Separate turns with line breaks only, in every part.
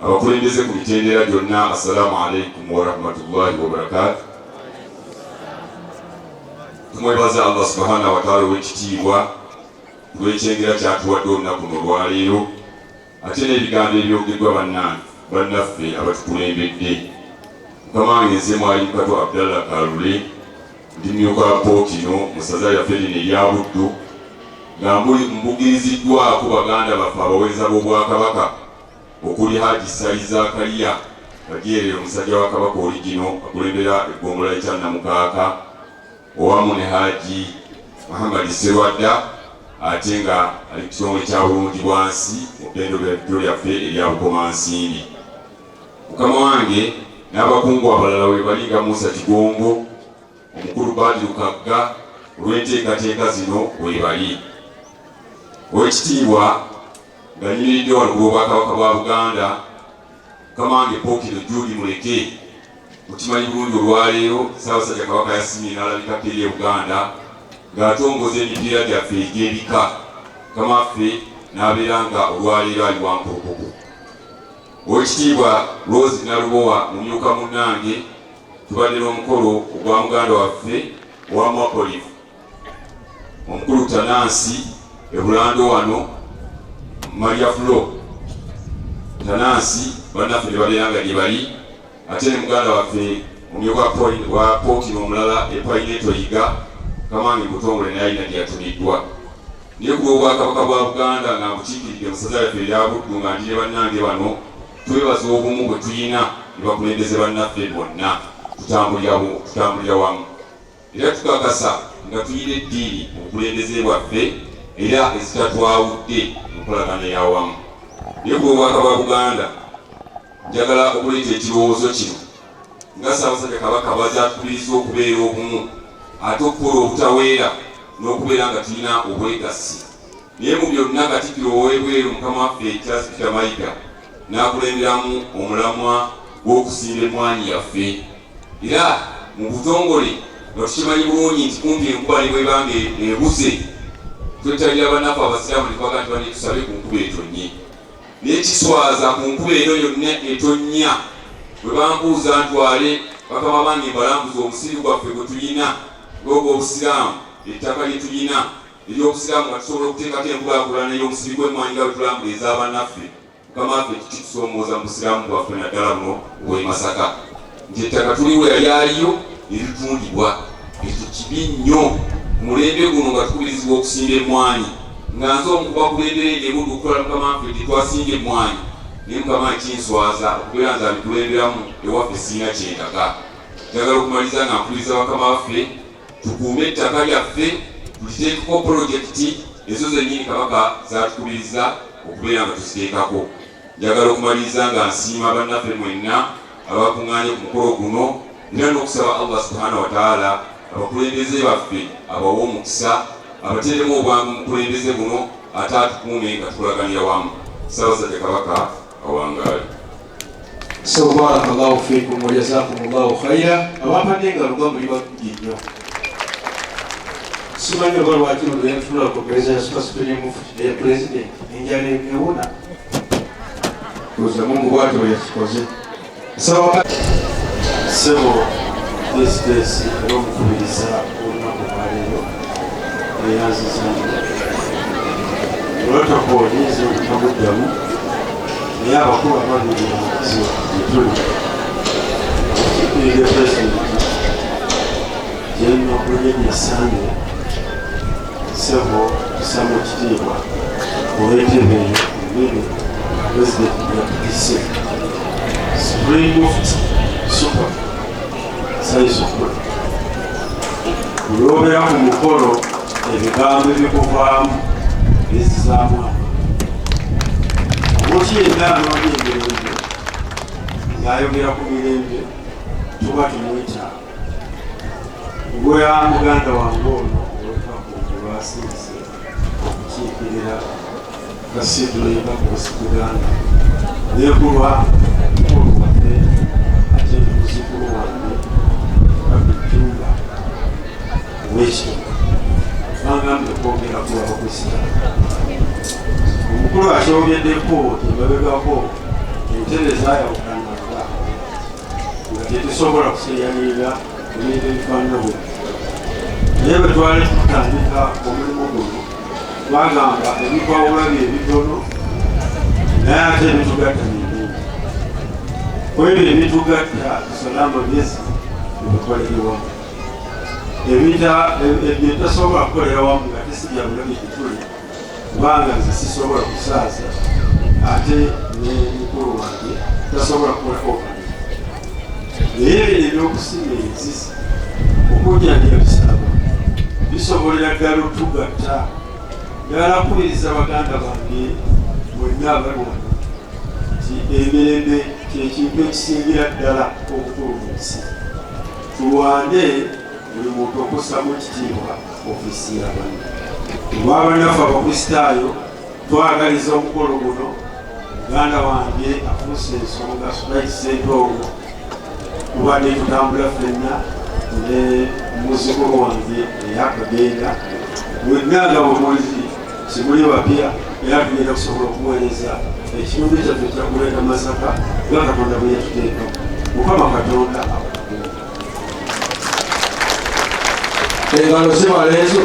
abakulembeze ku mitendera gyonna, assalamu alaikum warahmatullahi wabarakatuh. Tumwebaza Allah subhanahu wa ta'ala w'ekitiibwa lw'ekyengera kyatuwadde olunaku luno olwaleero, ate n'ebigambo ebyogeddwa bannaffe abatukulembedde. Mukama wange nze Mwalimu Kato Abdallah Kalule, ndi myuka Pookino mu ssaza lyaffe lino erya Buddu, nga mbugiriziddwako baganda baffe abaweereza b'obwakabaka okuli Hajji Zakariya Kajeerero, omusajja wa Kabaka Oligino akulembera eggombolola ekya Namukaaka, owamu ne Hajji Muhammad Serwadda ate nga ali kitongole kya Bulungibwansi mu ddendero lyaffe erya Bukomansimbi. Mukama wange n'abakungu abalala we bali nga Musa Kigongo, omukulu Badru Kagga, olw'enteekateeka zino we bali. Owekitiibwa nga nyimiridde wano bw'obwakabaka bwa Buganda, Mukama wange Pookino Juudi muleke, mukimanyi bulungi olwaleero Ssaabasajja Kabaka yasimye n'alabikako eri e Buganda ng'atongoza emipiira gyaffe egy'ebika. Mukama waffe n'abeera nga olwaleero ali wampolokoko. Owekitiibwa Rose Nalubowa mumyuka munnange, tubadde n'omukolo ogwa muganda waffe owa Mwapolifu, omukulu Tanansi ebulando wano, Maria Flo Tanansi bannaffe ne babeera nga gye bali, ate ne muganda waffe omumyuka wa Pookino omulala Epayineeto Yiga, kamange mutongole naye alina gyeyatuniddwa. Naye ku lw'obwakabaka bwa Buganda nga mbukiikiridde mu ssaza lyaffe erya Buddu nga ndi ne bannange bano, twebaza obumu bwe tulina ne bakulembeze bannaffe bonna, tutambulira wamu. Era tukakasa nga tuyina eddiini mu bukulembeze bwaffe era ezitatwawudde mu nkolagana y'awamu. Naye ku lw'obwakabaka bwa Buganda njagala okuleeta ekirowoozo kino nga Ssaabasajja Kabaka bw'azatukubiriza okubeera obumu, ate okukola obutaweera n'okubeera nga tulina obwegassi. Naye mu byonna Katikkiro ow'ebweru Mukama waffe Charles Peter Mayiga n'akulemberamu omulamwa gw'okusimba emmwanyi yaffe. Era mu butongole nga tukimanyi bulungi nti kumpi enkuba ne bw'ebanga ebuze, twettalira bannaffe Abasiraamu ne twaga nti bane tusabe ku nkuba etonnye. Naye kiswaza ku nkuba eno yonna etonnya, bwe bambuuza ntwale Bakama bange mbalambuza omusiri gwaffe gwe tulina ng'ogw'Obusiraamu, ettaka lye tulina ery'Obusiraamu nga tusobola okuteekako enkulaakulana y'omusiri gw'emmwanyi nga bwe tulambula ez'abannaffe. Mukama waffe kitusoomooza mu Busiraamu bwaffe naddala buno obw'e Masaka, nti ettaka tuliwo yali aliyo eritundibwa. Ekyo kibi nnyo ku mulembe guno nga tukubirizibwa okusimba emmwanyi, nga nze omu ku bakulembera Buddu okukola Mukama waffe tetwasimba emmwanyi. Naye Mukama kinswaza okubeera nze abikulemberamu ewaffe siina kyendaga. Njagala okumaliza nga mpuliriza bakama waffe tukuume ettaka lyaffe, tuliteekeko pulojekiti ezo zennyini Kabaka zaatukubiriza okubeera nga tuziteekako. Njagala okumaliriza nga nsiima bannaffe mwenna abakuŋŋaanye ku mukolo guno, era n'okusaba Allah subhanahu wa ta'ala abakulembeze baffe abawa omukisa, abateeremu obwangu mu bukulembeze buno, ate atukuume nga tukolaganira wamu. Ssaabasajja Kabaka awangaale.
So barakallahu fiikum wa jazakumullahu khayra. Abampadde nga lugambo libagudde nnyo. Simanyi oba lwaki olwenfula okupereza yasooka superior mufti ya president enjala ewuna kuza Mungu bw'atyo bwe yakikoze.
Sebo disitesi olw'okukubiriza olunaku lwaleero eyanziza olwotokoonyeza obutamuddamu, naye abakulu ababiri abakizibu etuli Akiikiridde pulezidenti General Sande Sebo tusaba ekitiibwa olw'entebe eyo pulezidenti yakutise Supreme Mufti Super Saisukula olw'obeera ku mukolo ebigambo ebikuvaamu bizizaamu omuti yenna anoonya emirembe ng'ayogera ku mirembe tuba tumwetaaga. Gwe muganda wange ono olw'efakungu lwasinze okukiikirira kasiduleka kusi Buganda nekulwa mukulu waffe ate muzukulu wange Abijumba wekyo bangambye okwogera ku Abakrisitaayo. Omukulu akyogedeko emabegako entebe zaayawukananga nga tetusobola kuseyanirira ebintu ebifaanana bwe. Naye bwe twali tutandika omulimu guno twagamba ebitwawula bye ebitono naye ate ebitugatta bingi. Kwebyo ebitugatta tusole amagezi ebikolere wamu. Ebyo tasobola kukolera wamu nga tesibya bulabi kituli kubanga nze sisobola kusaaza ate ne mukulu wange tasobola kukolako okali. Naye bino ebyokusima enzizi okujjanjaba bisaba bisobolera ddala otugatta. Njagala kubiriza baganda bange mwenna abali wano nti emirembe kyekintu ekisingira ddala obukulu mu nsi. Tulwane buli muntu okussamu ekitiibwa ofiisi y'abantu. Olw'abanafu abakristaayo twagaliza omukolo guno. Muganda wange afuuse ensonga Sulaiman Ssentongo tubadde tutambula ffenna ne muzzukulu wange eyakagenda mwenna nga bwemulizi simuli bapya era tugenda kusobola okuweereza ekitundu kyaffe kyakuleeta Masaka nga Katonda bwe yatuteekamu. Mukama Katonda akutukuza.
Engalo zibala ezo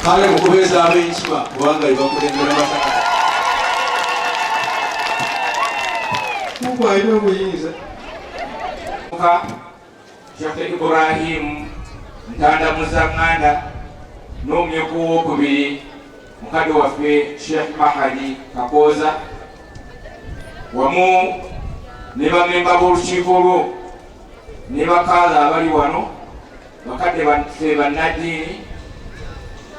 kale mukubeeza ab'enkiba kubanga bebakulembera Masaka. Mungu alina obuyinza.
Sheikh Ibrahim Ntanda Muzanganda n'omumyuka owokubiri mukadde waffe Sheikh Mahadi Kakoza wamu ne bamemba b'olukiiko lwo ne bakaaza abali wano bakadde baffe bannaddiini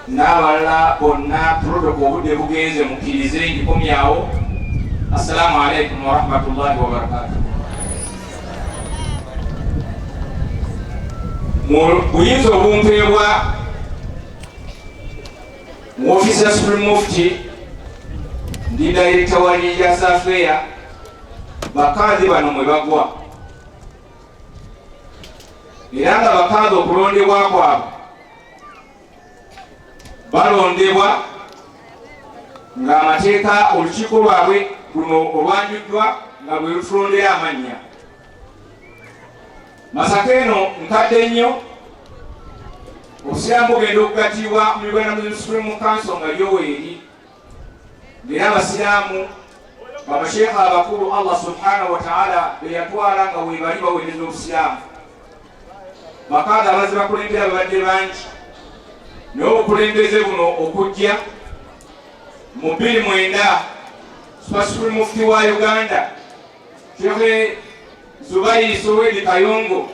n'abalala bonna protoko obudde bugenze mukkirize ngikomyawo. Assalamu alaikum warahmatullahi wabarakatuh. Mu buyinza obumpeebwa mu ofiisi ya Supreme Mufti ndi Director wa Religious Affairs. Bakaazi bano mwe bagwa era nga bakaazi okulondebwa kwabwe balondebwa ng'amateeka olukiiko lwabwe luno olwanjuddwa nga bwe lutulondera amannya. Masaka eno nkadde nnyo. Obusiraamu bugenda okugatibwa mu Uganda Muslim Supreme Council nga lyoweeri ng'era abasiraamu bamasheekha abakulu Allah subhanahu wa ta'ala be yatwala nga weebali baweereza obusiraamu. Bakaazi abazze bakulembera babadde bangi naye obukulembeze buno okujja mu 2009 Supreme Mufti wa Uganda Sheikh Zubairi Sowedi Kayongo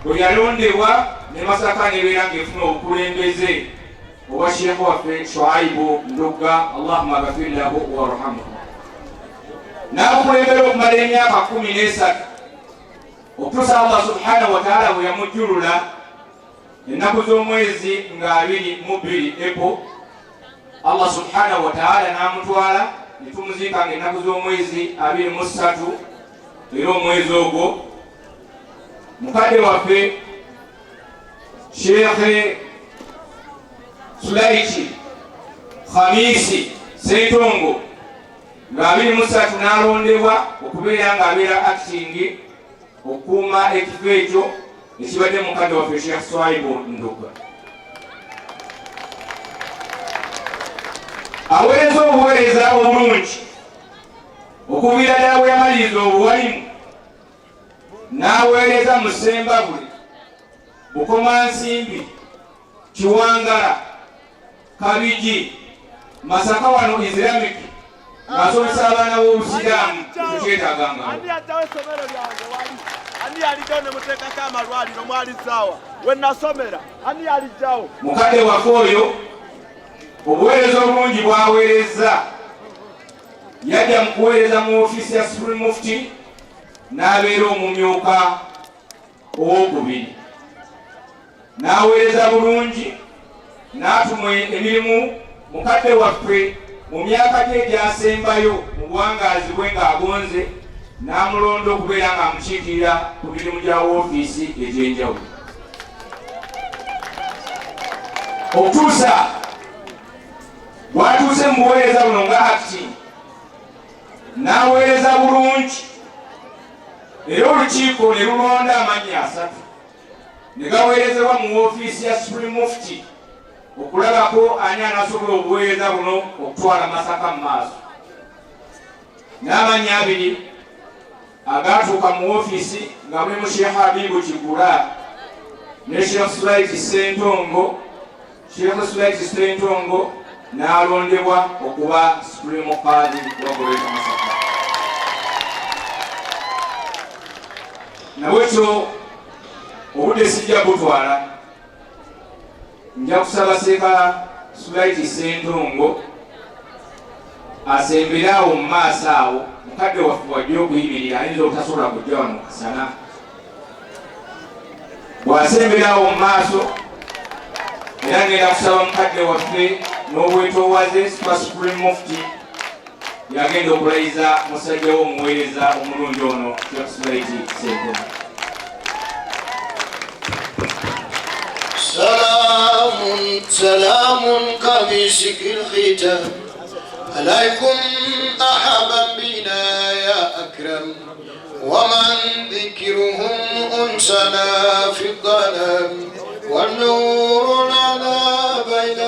bwe yalondebwa ne Masaka nebeera ng'efuna obukulembeze obwa Sheikh waffe Shuaibu Ndugga Allahumma ghafir lahu warhamhu. N'akulembera okumala emyaka 13 okutuusa Allah subhanahu wa ta'ala bwe yamujjulula ennaku z'omwezi nga 22 April. Allah subhanahu wa ta'ala n'amutwala ne tumuziika ng'ennaku z'omwezi 23 era omwezi ogwo mukadde waffe Sheikh Sulaiman Khamisi Ssentongo nga 23 n'alondebwa okubeera ng'abeera acting okukuuma ekifo ekyo ekibadde mukadde waffe Sheikh Swaibu Ndugga. Aweereza obuweereza obulungi okuviira ddala bwe yamaliriza obuwalimu n'aweereza mu Ssembabule, Bukomansimbi, Kiwangala, Kabigi, Masaka wano Islamic ng'asomesa abaana b'Obusiraamu tukyetaganga. Mukadde waffe oyo obuweereza obulungi bw'aweereza yajja mu kuweereza mu ofiisi ya Supreme Mufti n'abeera omumyuka owokubiri. N'aweereza bulungi n'atuma emirimu mukadde waffe mu myaka gye egyasembayo mu buwangaazi bwe ng'agonze n'amulonda okubeera ng'amukiikirira ku mirimu gya woofiisi egy'enjawulo. Okutuusa bw'atuuse mu buweereza buno nga acting n'aweereza bulungi era olukiiko ne lulonda amannya 3 ne gaweerezebwa mu woofiisi ya Supreme Mufti okulabako ani anasobola obuweereza buno okutwala Masaka mu maaso. N'amannya 2 agatuuka mu woofiisi nga mulimu Sheikh Habibu Kigula ne Sheikh Sulaiti Sentongo n'alondebwa okuba Supreme Qadi wa Goreta Masaka. Nawekyo obudde sijja butwala, nja kusaba Seeka Sulaiti Sentongo asembere awo mu maaso awo, mukadde waffe wajja okuyimirira, ayinza obutasobola kujja wano kasana. Bw'asembera awo mu maaso era ngenda kusaba mukadde waffe n'obwetoowaze Supreme Mufti yagenda okulayiza musajja w'omuweereza omulungi ono Sheikh Sulaiti Sentongo.
سلام كمسك الختام عليكم أحبا بنا يا أكرم ومن ذكرهم أنسنا في الظلام والنور